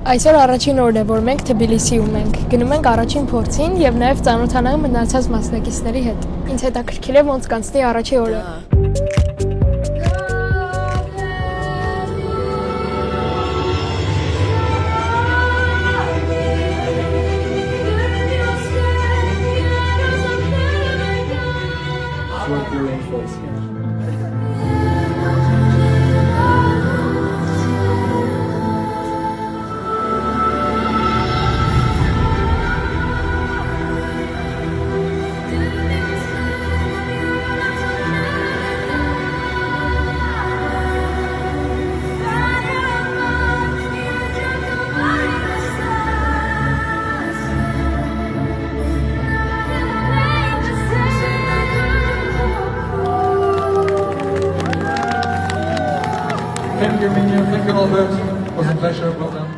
Այսօր առաջին օրն է, որ մենք Թբիլիսիում ենք։ Գնում ենք առաջին փորձին եւ նաեւ ծանոթանանք մնացած մասնակիցների հետ։ Ինձ հետաքրքիր է ոնց կանցնի առաջի օրը։ Thank you, Albert. It was a pleasure. Well done.